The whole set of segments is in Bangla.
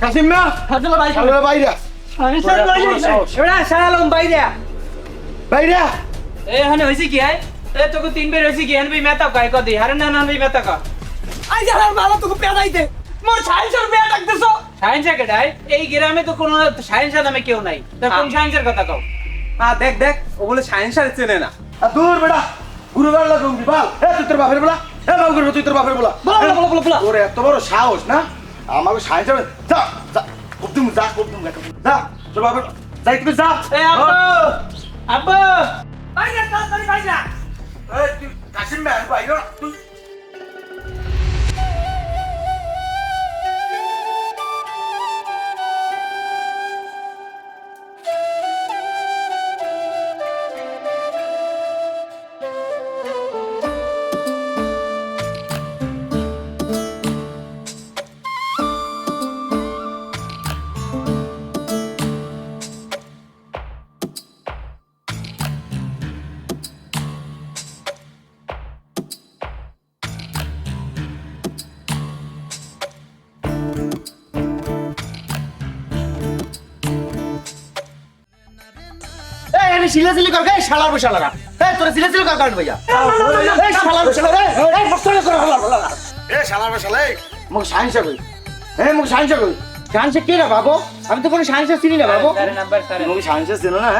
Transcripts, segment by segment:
কাসিম না হাজলা ভাই শালার বাইরা আনসার ভাই এবারে শালাম বাইরে বাইরা এখানে হইছে কি আই এ তোকে তিন বের হইছে কি আন ভাই মেতা কাই কদি হারে না না ভাই মেতা কা আই জানার মালা তোকে পেদাইতে মোর সায়েন্সের বিয়া ডাকতেছো সায়েন্স কেডাই এই গ্রামে তো কোনো সায়েন্স নামে কেউ নাই তা কোন সায়েন্সের কথা কও দেখ দেখ ও বলে সায়েন্স আর চেনে না। আর দূর বেটা গুরুবার লাগুম বল তুই তোর বাপের বলা বাবু করবে তুই তোর বাপের বলা বলা তোর এত বড় সাহস না আমাকে সাহায্য যা যা করতুম যা করতুম যা তোর বাপের যাই তুই যা এ আব্বু আব্বু বাইরে তাড়াতাড়ি বাইরে এই তুই কাসিম ভাই বাইরা তুই এই সিলাসিলি কর গায় শালার বশালারা এই তোরা সিলাসিলি কর কাট ভাইয়া এই শালার বশালারা এই বস্তলে কর হালা এই শালার বশালা এই মুখ সাইন্স কই এই মুখ সাইন্স কই সাইন্স কে রে বাবু আমি তো কোনো সাইন্স চিনি না বাবু স্যার নাম্বার স্যার মুখ সাইন্স চিনো না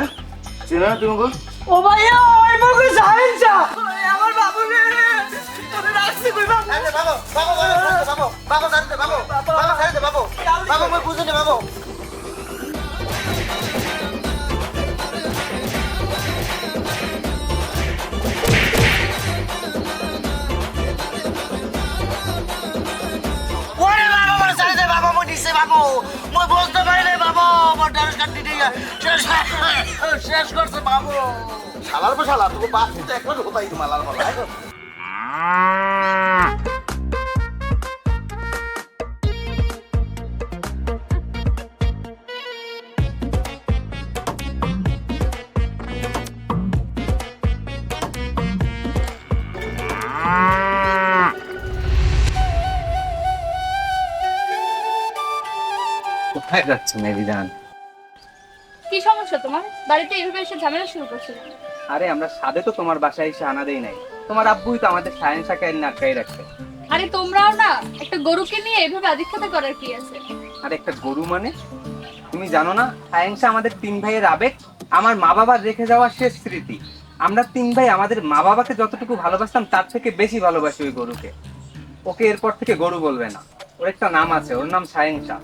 চিনো না তুমি মুখ ও ভাইয়া ওই মুখ সায়েন্স আমার বাবু রে তোরে রাখছি কই বাবু বাবু বাবু বাবু বাবু জানতে বাবু বাবু সাইন্স বাবু বাবু মই বুঝিনি বাবু মই বুঝতে পারিনি বাবু আমার ডান্স কাটি দিয়ে শেষ করছে বাবু শালার বশালা তোকে বাপ তো একবার হতাই মালার বলা কোথায় যাচ্ছে মেরিদান? কি সমস্যা তোমার? বাড়িতে এইভাবে এসে ঝামেলা শুরু করছো? আরে আমরা সাদে তো তোমার বাসায় এসে আনা দেই নাই, তোমার আব্বুই তো আমাদের সায়েন্স আকায় নাটকাই রাখছে। আরে তোমরাও না একটা গরুকে নিয়ে এইভাবে আধিক্ষেতা করার কি আছে? আর একটা গরু মানে তুমি জানো না, সায়েন্স আমাদের তিন ভাইয়ের আবেগ, আমার মা বাবার রেখে যাওয়া শেষ স্মৃতি। আমরা তিন ভাই আমাদের মা বাবাকে যতটুকু ভালোবাসতাম তার থেকে বেশি ভালোবাসি ওই গরুকে। ওকে এরপর থেকে গরু বলবে না, ওর একটা নাম আছে, ওর নাম সায়েন্সা।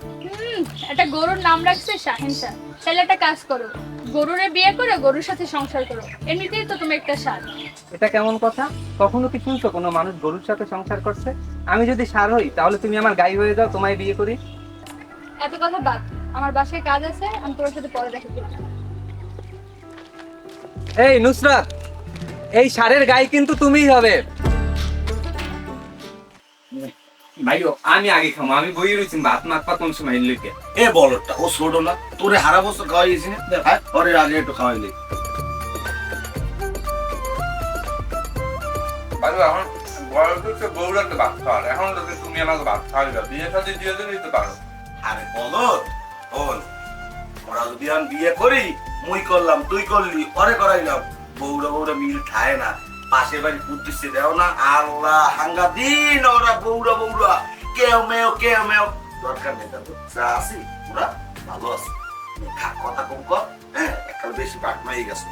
একটা গরুর নাম রাখছে শাহিনশা। তাহলে একটা কাজ করো, গরুরে বিয়ে করে গরুর সাথে সংসার করো, এমনিতেই তো তুমি একটা সার। এটা কেমন কথা? কখনো কি শুনছো কোনো মানুষ গরুর সাথে সংসার করছে? আমি যদি সার হই তাহলে তুমি আমার গাই হয়ে যাও, তোমায় বিয়ে করি। এত কথা বাদ, আমার বাসায় কাজ আছে, আমি তোর সাথে পরে দেখা করছি। এই নুসরাত, এই সারের গাই কিন্তু তুমিই হবে। ভাইও আমি আগে খাবো, আমি বই রয়েছি ভাত মাত পা কোন সময় লিখে। এ বলটা ও ছোট না তোরে হারা বছর খাওয়াইছি না হ্যাঁ পরে আগে একটু খাওয়াইলি ভাই এখন বড় তো বউরাতে ভাত খাওয়ার, এখন যদি তুমি আমাকে ভাত খাওয়াই দাও, বিয়ে সাথে দিয়ে দিতে পারো। আরে বলো বল ওরা যদি আমি বিয়ে করি মুই করলাম তুই করলি পরে করাইলাম বউরা বউরা মিল খায় না পাশের বাড়ি পুতিছে দেও না আল্লাহ হাঙ্গা দিন ওরা বউরা বউরা কেউ মেও দরকার নেই তাদের যা আছি ওরা ভালো আছে কথা কম কর হ্যাঁ একটা বেশি পাট মাই গেছে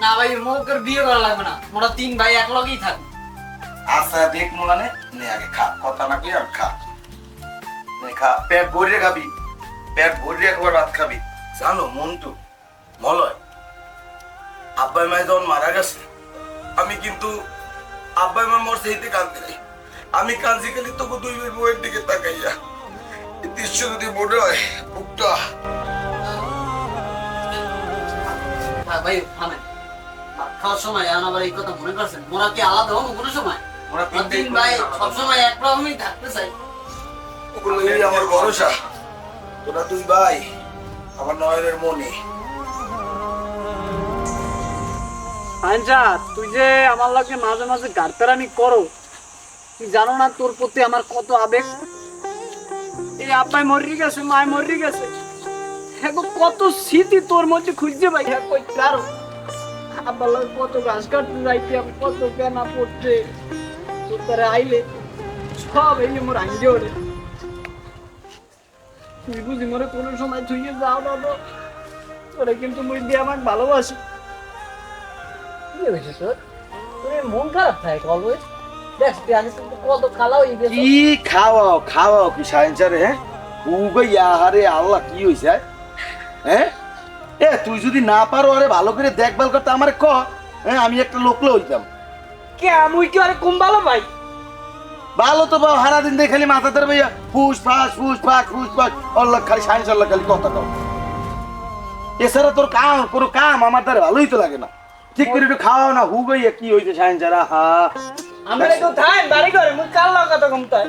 না ভাই মোকে বিয়ে করা লাগবে না, মোরা তিন ভাই এক লগেই থাকি। আচ্ছা দেখ মোলানে নে আগে খা কথা না কই আর খা নে খা পেট ভরে খাবি পেট ভরে একবার ভাত খাবি জানো মন্টু মলয় আব্বাই মাই যখন মারা গেছে আমি কিন্তু আব্বাই মা মোর সেইতে কাঁদতে নেই আমি কাঁদছি খালি তোকে দুই বউয়ের দিকে তাকাইয়া এই দৃশ্য যদি মনে হয় বুকটা ভাই থামেন, ভাত খাওয়ার সময় এখন আবার এই কথা মনে করছেন? মোরা কি আলাদা হবো কোনো সময়? ওরা মোরা তিন ভাই সবসময় এক রকমই থাকতে চাই। ওগুলোই আমার ভরসা তোরা দুই ভাই আমার নয়নের মনে আচ্ছা তুই যে আমার লাগে মাঝে মাঝে গাড়তারামি করো, তুই জানো না তোর প্রতি আমার কত আবেগ। এই আব্বাই মরি গেছে, মায় মরি গেছে, হ্যাঁ গো, কত স্মৃতি তোর মধ্যে খুঁজছে ভাই, হ্যাঁ কই কারো আব্বার লাগে কত গাছ কাটতে যাইতে, কত কেনা পড়তে, তোর তারা আইলে সব এই মোর আঙ্গে ওরে। তুই বুঝি মোরে কোনো সময় থুইয়ে যাও না তো, তোরে কিন্তু মুই দিয়ে আমাকে ভালোবাসি। কি হয়েছে তোর? তোর মন খারাপ থাকে অলওয়েজ। দেখ তুই আগে কিন্তু কত খালা হয়ে গেছে। কি খাওয়াও কি সায়েন্সারে? হ্যাঁ উগো ইয়াহারে আল্লাহ কি হইছে? হ্যাঁ এ তুই যদি না পারো আরে ভালো করে দেখভাল করতে আমারে ক, হ্যাঁ আমি একটা লোকলে হইতাম। কে মুই কি আরে কম ভালো ভাই? ভালো তো বাবা, হারা দিন দেখে খালি মাথা ধরে ভাইয়া ফুস ফাস আল্লাহ খালি সায়েন্স আল্লাহ খালি কথা কও। এছাড়া তোর কোনো কাম আমার দ্বারা ভালোই তো লাগে না। ঠিক করে একটু খাওয়াও না, হুগাইয়া কি হইছে সায়েন্সার? আহা আমরা একটু থাই বাড়ি করে মুই কাল কথা কমতাই।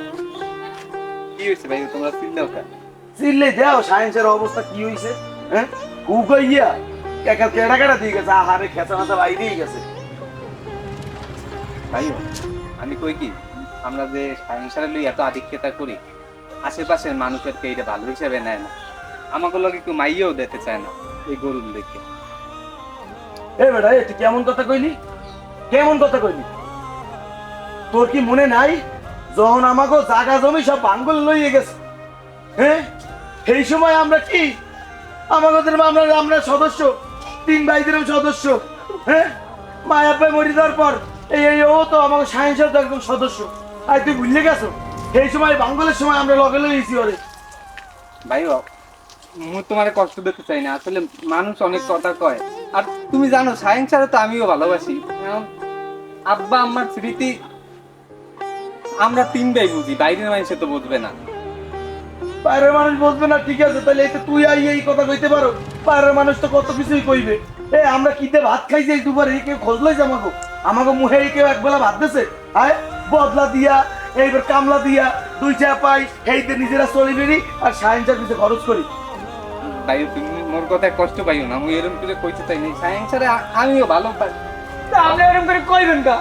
কি হয়েছে ভাই, তোমরা চিন্তাও কেন? চিল্লে দাও সায়েন্সের অবস্থা কি হইছে? হ্যাঁ হুগাইয়া কেডা দিয়ে গেছে, আহারে খেঁচা মাথা বাইরেই গেছে। ভাই আমি কই কি, আমরা যে সায়েন্সারে লই এত আধিক্যতা করি, আশেপাশের মানুষেরকে এটা ভালো হিসাবে নেয় না, আমাকে লগে একটু মাইয়াও দিতে চায় না এই গরুর দেখে। এ বেটা তুই কেমন কথা কইলি? তোর কি মনে নাই যখন আমাকে জায়গা জমি সব ভাঙ্গল লইয়ে গেছে? হ্যাঁ সেই সময় আমরা কি আমাদের আমরা সদস্য, 3 ভাইদের সদস্য। হ্যাঁ মায়া পায় মরি যাওয়ার পর ও তো আমাকে সায়েন্সের তো একদম সদস্য। আর তুই ভুলে গেছো সেই সময় ভাঙ্গলের সময় আমরা লগে লইছি ওরে। ভাই মুই তোমার কষ্ট দিতে চাই না, আসলে মানুষ অনেক কথা কয়। আর তুমি জানো সায়েন্সারে তো আমিও ভালোবাসি। আব্বা আম্মার স্মৃতি আমরা 3 ভাই বুঝি, বাইরের মানুষে তো বুঝবে না। বাইরের মানুষ বলবে না, ঠিক আছে, তাহলে তুই এই কথা কইতে পারো? বাইরের মানুষ তো কত কিছুই কইবে। আমরা কিতে ভাত খাইছি এই দুপুরে, কেউ খোঁজ লইছে আমাকে মুহে কেউ একবেলা ভাত দিছে? হ্যাঁ বদলা দিয়া এইবার কামলা দিয়া 2 চা পাই, এইতে নিজেরা চলি বেরি আর সায়েন্সের পিছে খরচ করি। ভাই তুমি মোর কথায় কষ্ট পাইও না, আমি এরকম করে কইতে চাই না। সায়েন্সারে আমিও ভালো পাই। আপনি এরকম করে কইবেন কা?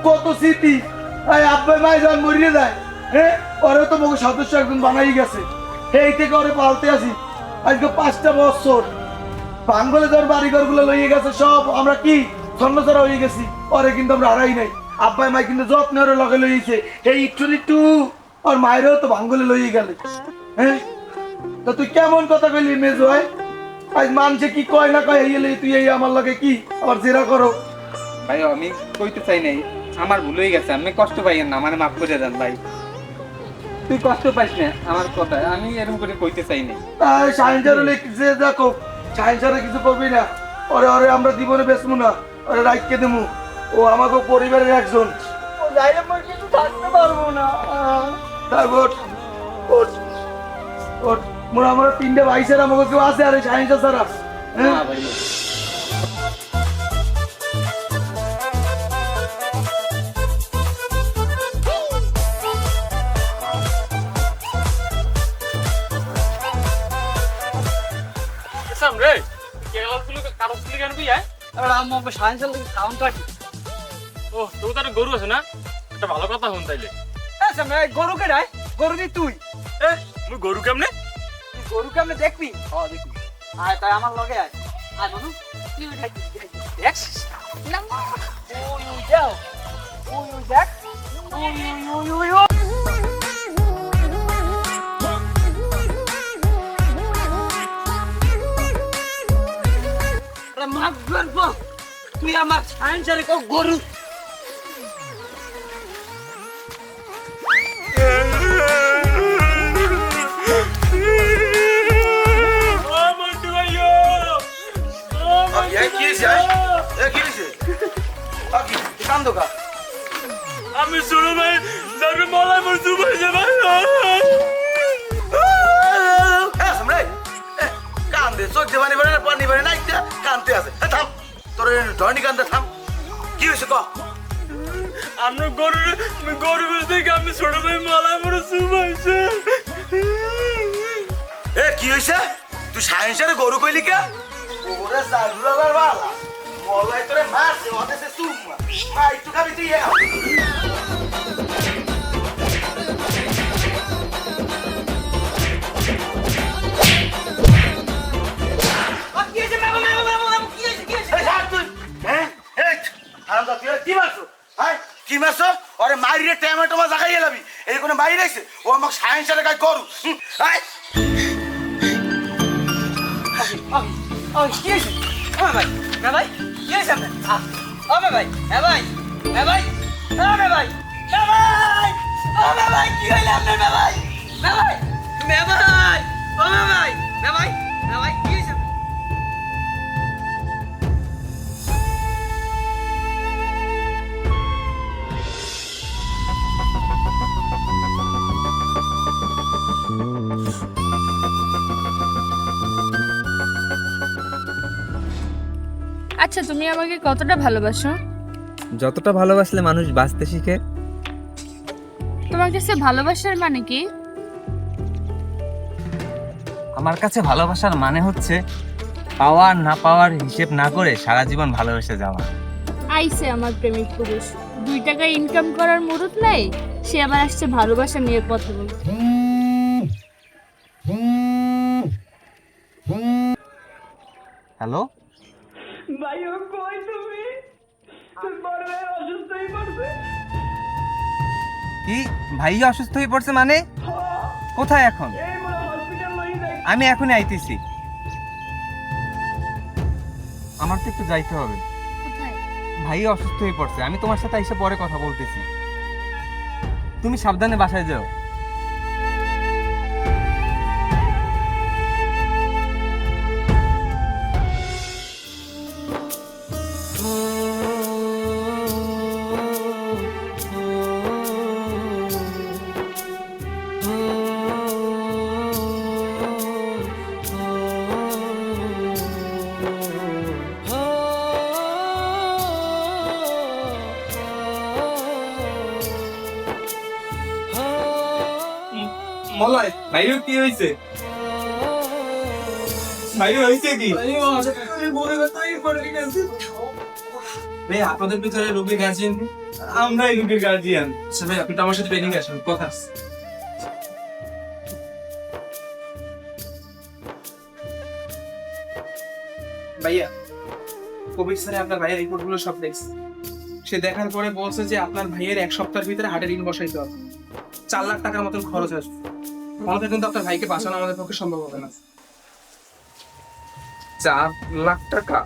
কত স্মৃতি আব্বা মাই যখন মরিয়ে যায়, হ্যাঁ ওরে তো মুখ সদস্য একজন বানাই গেছে, এই থেকে ওরে পালতে আসি আজকে 5টা বছর। বাঙ্গলে ধর বাড়িঘর গুলো লইয়ে গেছে সব, আমরা কি ছন্নছাড়া হয়ে গেছি, ওরে কিন্তু আমরা হারাই নাই। আব্বাই মাই কিন্তু যত্ন ওরে লগে লইয়েছে, এই একটু আর মায়েরও তো ভাঙ্গলে লইয়ে গেলে। হ্যাঁ তো তুই কেমন কথা কইলি মেজো? আজ মানুষে কি কয় না কয়, এই তুই এই আমার লগে কি আবার জেরা করো? ভাই আমি কইতে চাই নাই, আমার ভুল হয়ে গেছে, আমি কষ্ট পাইয়েন না, মানে মাফ করে দেন ভাই। তুই কষ্ট পাইস না আমার কথা, আমি এরকম করে কইতে চাই নাই। সায়েন্সার হলে যে দেখো সায়েন্সারে কিছু করবি না, ওরে আমরা জীবনে বেচবো না, ওরে রাইটকে দেবো, ও আমাকে পরিবারের একজন। ও যাইলে মই কিছু থাকতে পারবো না। তারপর আমরা 3টে ভাইসের আমাকে কেউ আছে আরে সায়েন্সার ছাড়া? হ্যাঁ সামনে কেলাগুলো কাগজ লিখে আনবি? আমাকে সায়েন্সের লাগে কাউন্ট রাখি। ও তোর তার গরু আছে না? একটা ভালো কথা হন তাইলে। সামনে গরু কে রায়? গরু দি তুই? মুই গরু কেমনে? গরু কেমনে দেখবি? দেখবি। আয় তাই আমার লগে আয়। আয় বনু তুই দেখ। না ওই যাও। ওই দেখ। ওই মাফ করবো, তুই আমার সায়েন্সারে কেউ গরু। আমি শুনো ভাই, যাকে মলাই মরছু ভাই ভাই। কান্দে চোখ পানি পারে না কান্দতে আছে। থাম তোর ধরনি কান্দে, থাম। কি হয়েছে ক? আমরা গরু থেকে আমি ছোট ভাই মলাই মরছু ভাই। কি হয়েছে? তুই সায়েন্সের গরু কইলি কে? ওরে সাদুরাবার বালা মলাই তোরে মারছে, ওদেরকে চুম্মা মা একটু খাবি তুই? মারিয়ে টমেটো মা জাগাই এলাবি এই কোনো বাইরে আছে ও আমাকে সায়েন্সের কাজ করু আয় কি হয়েছে ভাই ভাই কি হয়েছে আপনার ভাই ভাই ভাই ভাই ভাই কি হইলো আপনার ভাই ভাই ভাই ভাই ভাই কি হয়েছে আচ্ছা তুমি আমাকে কতটা ভালোবাসো? যতটা ভালোবাসলে মানুষ বাঁচতে শিখে। তোমার কাছে ভালোবাসার মানে কি? আমার কাছে ভালোবাসার মানে হচ্ছে পাওয়ার না পাওয়ার হিসেব না করে সারা জীবন ভালোবেসে যাওয়া। আইসে আমার প্রেমিক পুরুষ, 2 টাকা ইনকাম করার মুরুদ নাই, সে আবার আসছে ভালোবাসা নিয়ে কথা বলতে। হ্যালো কি ভাইয়া অসুস্থ হয়ে পড়ছে মানে? কোথায় এখন? আমি এখনই আইতেছি। আমার তো একটু যাইতে হবে। কোথায়? ভাইয়া অসুস্থ হয়ে পড়ছে, আমি তোমার সাথে এসে পরে কথা বলতেছি। তুমি সাবধানে বাসায় যাও। মলয় ভাইও কি হয়েছে? ভাইও হয়েছে কি? ভাই আপনাদের ভিতরে রোগী গার্জিয়ান, আমরাই রোগীর গার্জিয়ান। আচ্ছা ভাই আপনি তো আমার সাথে বেরিয়ে আসেন, কথা আছে। ভাইয়া কবির স্যারে আপনার ভাইয়ের রিপোর্টগুলো সব দেখছে। সে দেখার পরে বলছে যে আপনার ভাইয়ের 1 সপ্তাহের ভিতরে হার্টের ঋণ বসাইতে হবে, 4 লাখ টাকার মতন খরচ আসবে। আমাদের কিন্তু আপনার ভাইকে বাঁচানো আমাদের পক্ষে সম্ভব হবে না। 4 লাখ টাকা?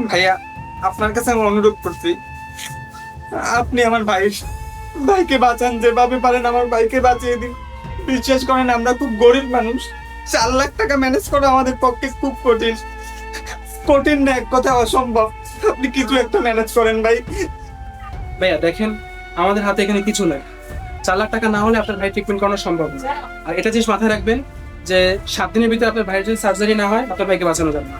ভাইয়া আপনার কাছে আমি অনুরোধ করছি, আপনি আমার ভাইকে বাঁচান, যেভাবে পারেন আমার ভাইকে বাঁচিয়ে দিন। বিশ্বাস করেন আমরা খুব গরিব মানুষ, 4 লাখ টাকা ম্যানেজ করা আমাদের পক্ষে খুব কঠিন না, এক কথা অসম্ভব। আপনি কিছু একটা ম্যানেজ করেন ভাই। ভাইয়া দেখেন আমাদের হাতে এখানে কিছু নাই, 4 লাখ টাকা না হলে আপনার ভাই ট্রিটমেন্ট করানো সম্ভব না। আর এটা জিনিস মাথায় রাখবেন যে 7 দিনের ভিতরে আপনার ভাইয়ের যদি সার্জারি না হয় আপনার ভাইকে বাঁচানো যাবে না।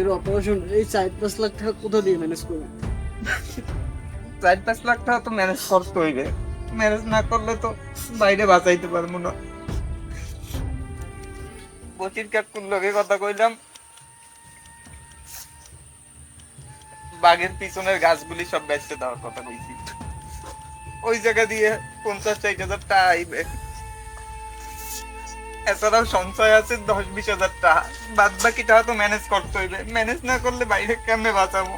এর অপারেশন এই 4-5 লাখ টাকা কোথা দিয়ে ম্যানেজ করবেন? 4-5 লাখ টাকা তো ম্যানেজ করতে হইবে, ম্যানেজ না করলে তো বাইরে বাঁচাইতে পারবো না। বচির কাকুর লগে কথা কইলাম, বাগের পিছনের গাছগুলি সব বেচতে দেওয়ার কথা কইছি। ওই জায়গা দিয়ে 50-60 হাজার টাকা আইবে। এছাড়াও সঞ্চয় আছে 10-20 হাজার টাকা, বাদ বাকি টাকা তো ম্যানেজ করতে হইবে। ম্যানেজ না করলে বাইরে কেমনে বাঁচাবো?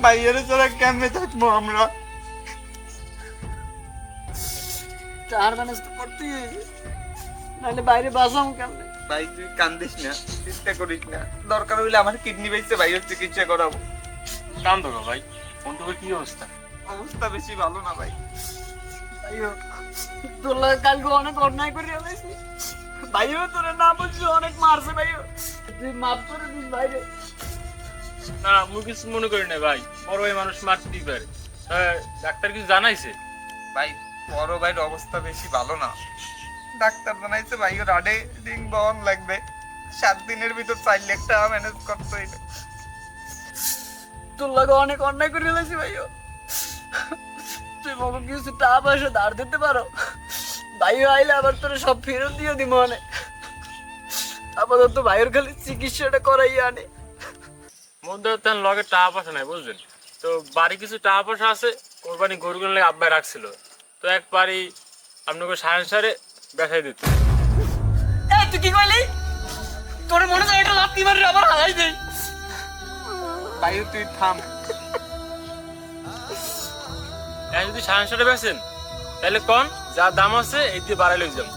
বাইরে ছাড়া কেমনে থাকবো আমরা? টাকার ম্যানেজ তো করতেই হবে। নাহলে বাইরে বাসাম কেমনে? ভাই তুই কান্দিস না, চিন্তা করিস না, দরকার হইলে আমার কিডনি বেঁচে ভাইয়ের চিকিৎসা করাবো। কান্দো গো ভাই, বন্ধুকে কি অবস্থা? অবস্থা বেশি ভালো না ভাই। ভাইও তোর লাগে কালকে অনেক অন্যায় করে ফেলেছি ভাইও, তোর না বলছি অনেক মারছে ভাইও, তুই মাফ করে দিস ভাইরে। না আমি কিছু মনে করি না ভাই, বড় ভাই মানুষ মারতেই পারে। ডাক্তার কিছু জানাইছে? ভাই বড় ভাইয়ের অবস্থা বেশি ভালো না, ডাক্তার জানাইছে ভাইয়ের রাডে রিং বহন লাগবে, 7 দিনের ভিতর 4 লাখ টাকা ম্যানেজ করতে হইবে। তোর লাগে অনেক অন্যায় করে ফেলেছি ভাইও, তুই আমাকে কিছু টাকা পয়সা ধার দিতে পারো? ভাইও আইলে আবার তোর সব ফেরত দিয়ে দিব অনেক। আপাতত ভাইয়ের খালি চিকিৎসাটা করাই আনে। মধ্যে তেন লগে টাকা পয়সা নাই বুঝলেন তো, বাড়ি কিছু টাকা পয়সা আছে, কোরবানি গরুগুলো লাগে আব্বাই রাখছিল, তো এক বাড়ি আপনাকে সাড়ে সাড়ে বেচাই দিত। এই তুই কি কইলি? তোর মনে হয় এটা লাত্তি মারি আবার হালাই দেই। ভাইও তুই থাম। যদি সাড়ে সাড়ে বেচেন তাহলে কন যা দাম আছে এই দিয়ে বাড়াই লই যাম।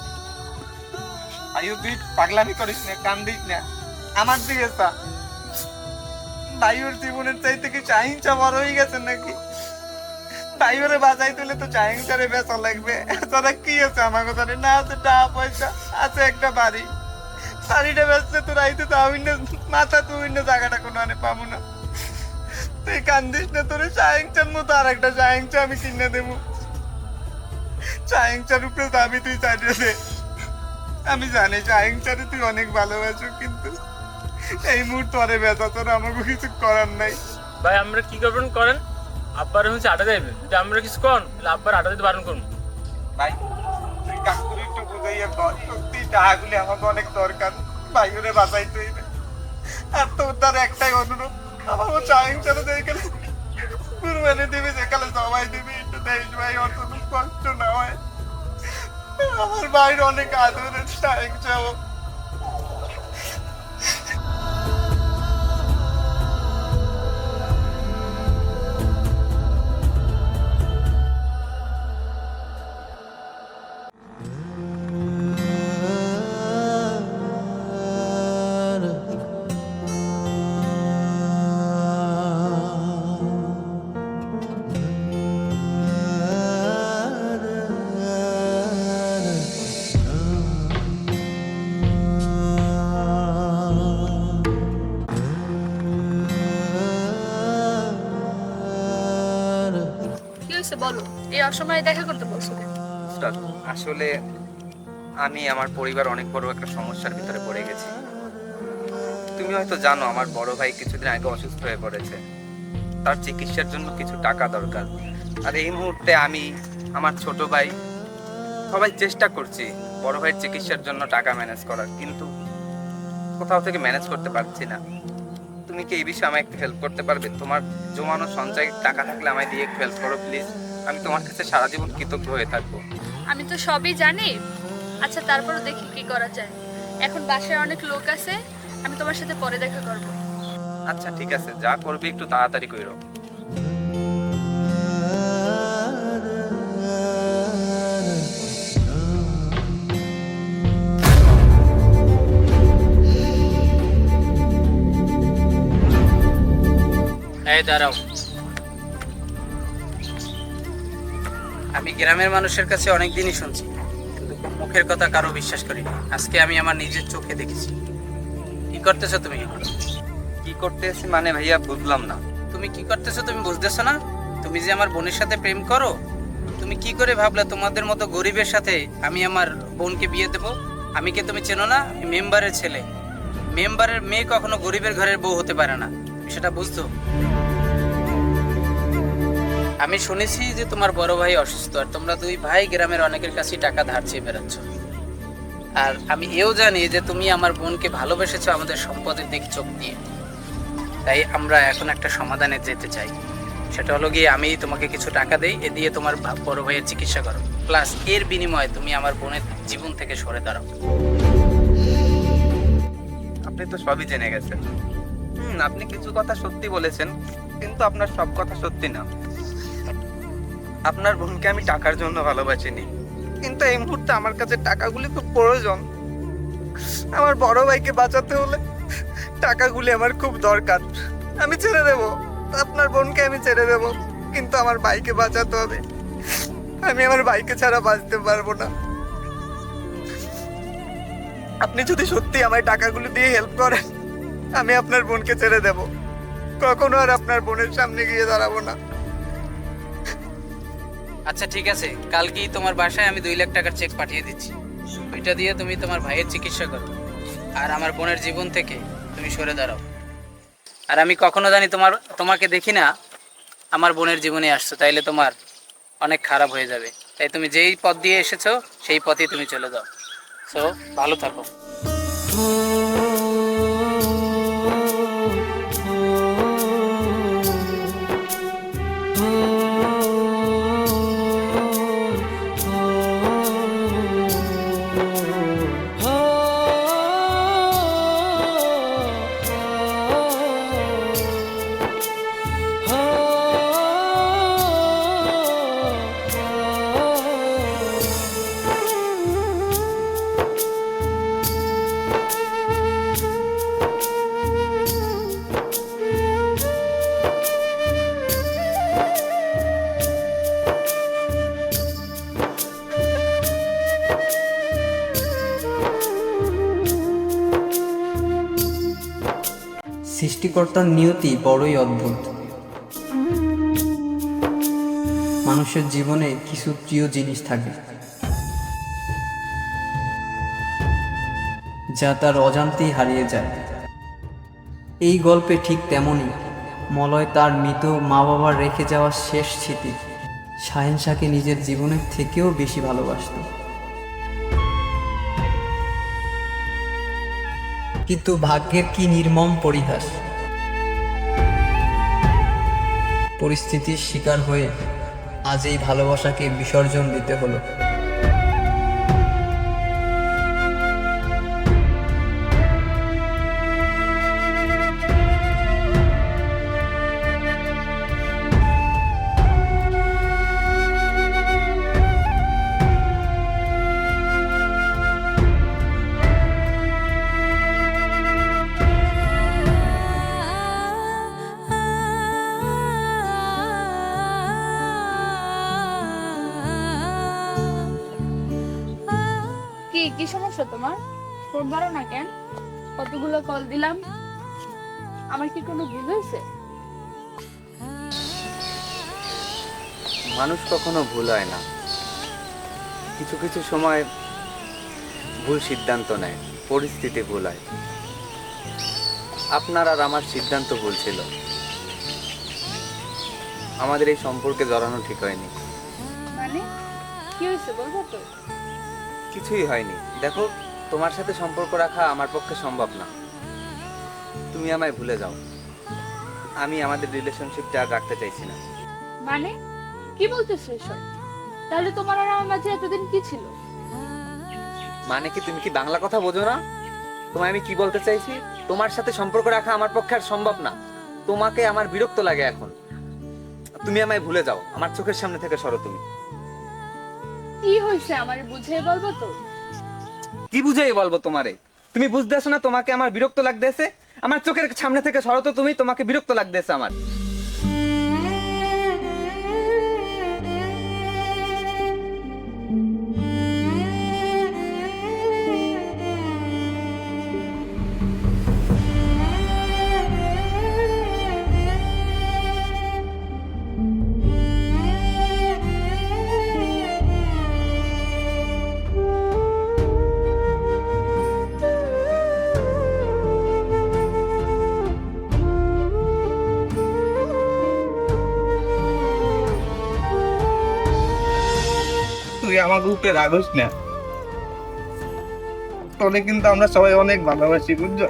ভাইও তুই পাগলামি করিস না, কান্দিস না, আমার দিকে চা। ভাইওর জীবনের চাইতে কি চাহিংসা বড় হয়ে গেছে নাকি? ভাইওরে বাজাই তুলে তো চাহিংসারে বেচা লাগবে। তোরা কি আছে আমার কথা না, আছে টাকা পয়সা, আছে একটা বাড়ি, বাড়িটা বেচতে তোর আইতে তো আমি মাথা তুই না জায়গাটা কোনো আনে পাবো না। তুই কান্দিস না, তোর চাহিংসার মতো আর একটা চাহিংসা আমি কিনে দেবো। চাহিংসার উপরে দাবি তুই চাইতে দে। আমি জানি চাহিংসারে তুই অনেক ভালোবাসো, কিন্তু এই মুহূর্তে অরে বেচা তোর আমাকে কিছু করার নাই। ভাই আমরা কি করবেন করেন, আব্বার হচ্ছে আটা যাইবে, যদি আমরা কিছু কন তাহলে আব্বার আটা দিতে বারণ করুন। ভাই তুই কাকুরি একটু বুঝাইয়া কর, সত্যি টাকাগুলি আমাকে অনেক দরকার, ভাইওরে বাঁচাইতে হইবে। আর তোর দ্বারা একটাই অনুরোধ, আমার ও চাহিংসারে দেখে কুরবানি দিবি, যেখানে সবাই দিবি, একটু দেশ ভাই, অত কষ্ট না হয়। আমার ভাইয়ের অনেক আদরের চাহিংসা ও। কি হয়েছে বলো, এই অসময়ে দেখা করতে বলছো কেন? আসলে আমি আমার পরিবার অনেক বড় একটা সমস্যার ভিতরে পড়ে গেছি। তুমি হয়তো জানো আমার বড় ভাই কিছুদিন আগে অসুস্থ হয়ে পড়েছে, তার চিকিৎসার জন্য কিছু টাকা দরকার। আর এই মুহূর্তে আমি, আমার ছোট ভাই, সবাই চেষ্টা করছি বড় ভাইয়ের চিকিৎসার জন্য টাকা ম্যানেজ করার, কিন্তু কোথাও থেকে ম্যানেজ করতে পারছি না। তুমি কি এই বিষয়ে আমায় একটু হেল্প করতে পারবে? তোমার জমানো সঞ্চয় টাকা থাকলে আমায় দিয়ে একটু হেল্প করো প্লিজ। আমি তোমার কাছে সারা জীবন কৃতজ্ঞ হয়ে থাকবো। আমি তো সবই জানি, আচ্ছা তারপরও দেখি কি করা যায়। এখন বাসায় অনেক লোক আছে, আমি তোমার সাথে পরে দেখা করবো। আচ্ছা ঠিক আছে, যা করবি একটু তাড়াতাড়ি কইরো। এই দাঁড়াও, আমি গ্রামের মানুষের কাছে অনেক দিনই শুনছি, কিন্তু মুখের কথা কারো বিশ্বাস করি না। আজকে আমি আমার নিজের চোখে দেখেছি। কি করতেছো তুমি? কি করতেছি মানে ভাইয়া বুঝলাম না। তুমি কি করতেছো তুমি বুঝতেছো না? তুমি যে আমার বোনের সাথে প্রেম করো, তুমি কি করে ভাবলে তোমাদের মতো গরিবের সাথে আমি আমার বোনকে বিয়ে দেবো? আমি কি তুমি চেনো না? আমি মেম্বারের ছেলে। মেম্বারের মেয়ে কখনো গরিবের ঘরের বউ হতে পারে না, সেটা বুঝতো? আমি শুনেছি যে তোমার বড় ভাই অসুস্থ, আর তোমরা দুই ভাই গ্রামের অনেকের কাছে টাকা ধার চেয়ে বেড়াচ্ছ। আর আমি এও জানি যে তুমি আমার বোনকে ভালোবেসেছো আমাদের সম্পদের দিক চোখ দিয়ে। তাই আমরা এখন একটা সমাধানে যেতে চাই। সেটা হলো গিয়ে আমি তোমাকে কিছু টাকা দেই, এ দিয়ে তোমার বড় ভাইয়ের চিকিৎসা করো, প্লাস এর বিনিময়ে তুমি আমার বোনের জীবন থেকে সরে দাঁড়াও। আপনি তো সবই জেনে গেছেন। আপনি কিছু কথা সত্যি বলেছেন, কিন্তু আপনার সব কথা সত্যি না। আপনার বোনকে আমি টাকার জন্য ভালোবাসিনি, কিন্তু এই মুহূর্তে আমার কাছে টাকাগুলি খুব প্রয়োজন। আমার বড় ভাইকে বাঁচাতে হলে টাকাগুলি আমার খুব দরকার। আমি ছেড়ে দেব, আপনার বোনকে আমি ছেড়ে দেব, কিন্তু আমার ভাইকে বাঁচাতে হবে। আমি আমার ভাইকে ছাড়া বাঁচতে পারবো না। আপনি যদি সত্যি আমার টাকাগুলো দিয়ে হেল্প করেন, আমি আপনার বোনকে ছেড়ে দেব, কখনো আর আপনার বোনের সামনে গিয়ে দাঁড়াবো না। আচ্ছা ঠিক আছে, কালকেই তোমার বাসায় আমি 2 লাখ টাকার চেক পাঠিয়ে দিচ্ছি। ওইটা দিয়ে তুমি তোমার ভাইয়ের চিকিৎসা করো, আর আমার বোনের জীবন থেকে তুমি সরে দাঁড়াও। আর আমি কখনো জানি তোমাকে দেখি না আমার বোনের জীবনে আসছো, তাইলে তোমার অনেক খারাপ হয়ে যাবে। তাই তুমি যেই পথ দিয়ে এসেছো সেই পথেই তুমি চলে যাও। সো ভালো থাকো। সৃষ্টিকর্তার নিয়তি বড়ই অদ্ভুত। মানুষের জীবনে কিছু প্রিয় জিনিস থাকে যা তার অজান্তেই হারিয়ে যায়। এই গল্পে ঠিক তেমনই মলয় তার মৃত মা বাবার রেখে যাওয়া শেষ স্মৃতি শাহেনশাকে নিজের জীবনের থেকেও বেশি ভালোবাসত। কিন্তু ভাগ্যের কি নির্মম পরিহাস, পরিস্থিতির শিকার হয়ে আজ এই ভালোবাসাকে বিসর্জন দিতে হলো। কি সমস্যা তোমার? ফোন ধরো না কেন? কতগুলো কল দিলাম। আমার কি কোনো ভুল হয়েছে? মানুষ কখনো ভুল হয় না, কিছু কিছু সময় ভুল সিদ্ধান্ত নেয়, পরিস্থিতি ভুল হয়। আপনার আর আমার সিদ্ধান্ত ভুল ছিল, আমাদের এই সম্পর্কে জড়ানো ঠিক হয়নি। মানে কি হয়েছে বলবো তো? কিছুই হয়নি। দেখো, তোমার সাথে সম্পর্ক রাখা আমার পক্ষে সম্ভব না। তুমি আমায় ভুলে যাও। আমি আমাদের রিলেশনশিপটা আর রাখতে চাইছি না। মানে কি বলতেছো এসব? তাহলে তোমার আর আমার মাঝে এতদিন কি ছিল? মানে কি, তুমি কি বাংলা কথা বোঝো না? তোমায় আমি কি বলতে চাইছি, তোমার সাথে সম্পর্ক রাখা আমার পক্ষে আর সম্ভব না। তোমাকে আমার বিরক্ত লাগে এখন। তুমি আমায় ভুলে যাও, আমার চোখের সামনে থেকে সরো। তুমি কি হয়েছে আমারে বুঝিয়ে বলবো তো? কি বুঝাই বলবো তোমারে? তুমি বুঝতেছো না তোমাকে আমার বিরক্ত লাগতেছে? আমার চোখের সামনে থেকে সরো তো তুমি, তোমাকে বিরক্ত লাগতেছে আমার। তুই আমাকে উপরে রাগস না, তোরে কিন্তু আমরা সবাই অনেক ভালোবাসি, বুঝছো?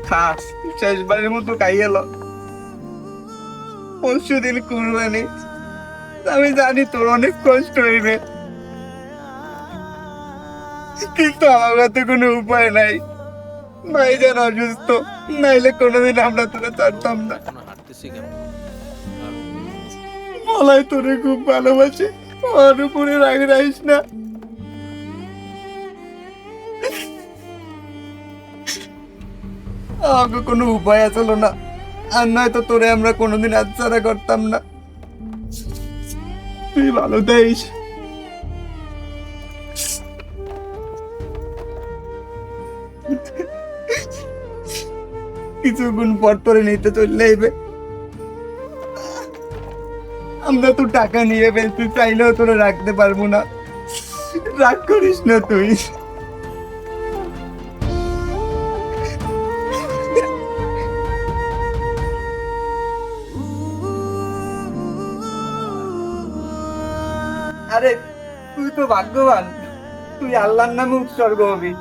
খাস শেষবারের মতো খাই এলো। পরশু দিন কুরবানি, আমি জানি তোর অনেক কষ্ট হইবে, কিন্তু আমার কাছে কোনো উপায় নাই। ভাইজান অসুস্থ, নাইলে কোনোদিন আমরা তোরে ছাড়তাম না। মলাই তোরে খুব ভালোবাসে, ওর উপরে রাগ রাখিস না। আমাকে কোনো উপায় আসলো না, আর নয়তো তোরে আমরা কোনোদিন আচ্ছাড়া করতাম না। তুই ভালো থাকিস। কিছুক্ষণ পর তোরে নিতে চলে যাইবে। আমরা তো টাকা নিয়ে ফেলতে চাইলেও তোরা রাখতে পারবো না, রাগ করিস না তুই। আরে তুই তো ভাগ্যবান, তুই আল্লাহর নামে উৎসর্গ হবি।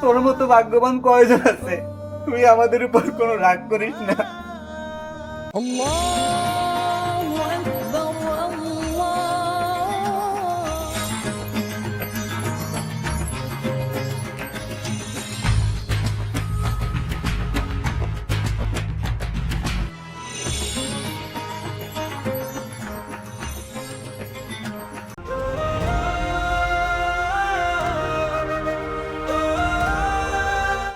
তোর মতো ভাগ্যবান কয়জন আছে? তুই আমাদের উপর কোনো রাগ করিস না।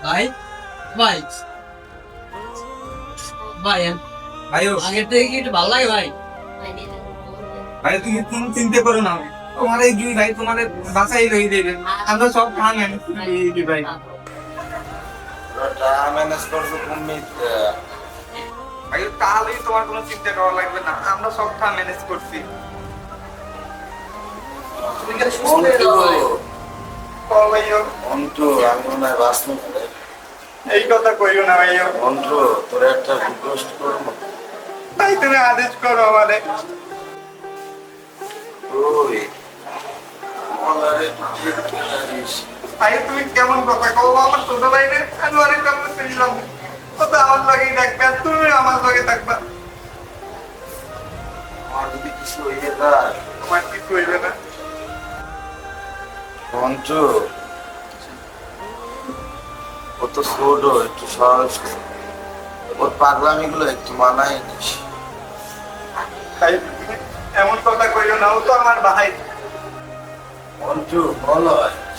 ভাই ভাই ভাই ভাইও আগের থেকে কি একটু ভালো লাগে ভাই? ভাই তুমি কোন চিন্তা করো না, তোমার এই দুই ভাই তোমার বাসাই রয়ে দেবে। আমরা সব ভাঙেন ভাই। ম্যানেজ করবো তুমি। ভাই তাহলেই তোমার কোনো চিন্তা করা লাগবে না, আমরা সব ম্যানেজ করছি। অন্টু, আমি মনে হয় বাঁচতে পারি। এই কথা কইও না ভাইও। অন্টু, তোরা একটা রিকোয়েস্ট করবো। ভাই তুমি আদেশ করো আমারে। তুই মলারে ঠিক করিস। ভাই তুমি কেমন কথা কও? আমার ছোট ভাই রে আমি অনেক কথা শুনলাম, ও তো আমার লগেই থাকবে আর তুমি আমার লগে থাকবা। আমার যদি কিছু হয়ে যায়, তোমার কিছু হইবে না। অন্টু, ও তো ছোট, একটু সহজ কর। ওর পাগলামি গুলো একটু মানায় নিস। ভাই তুমি এমন কথা কইও না, ও তো আমার ভাই। অন্টু বলো,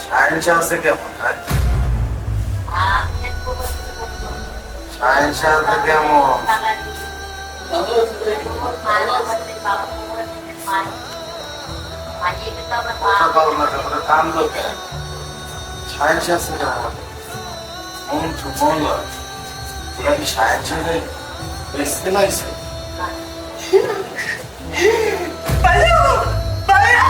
সায়েন্স আছে কেমন? সায়েন্স আছে কেমন? কথা বল না, তোমরা কান্দো কেন? সায়েন্স আছে কেমন? অন্টু বলো, তোরা কি সায়েন্সে বেসতে লাইছে? ভাইয়া ভাইয়া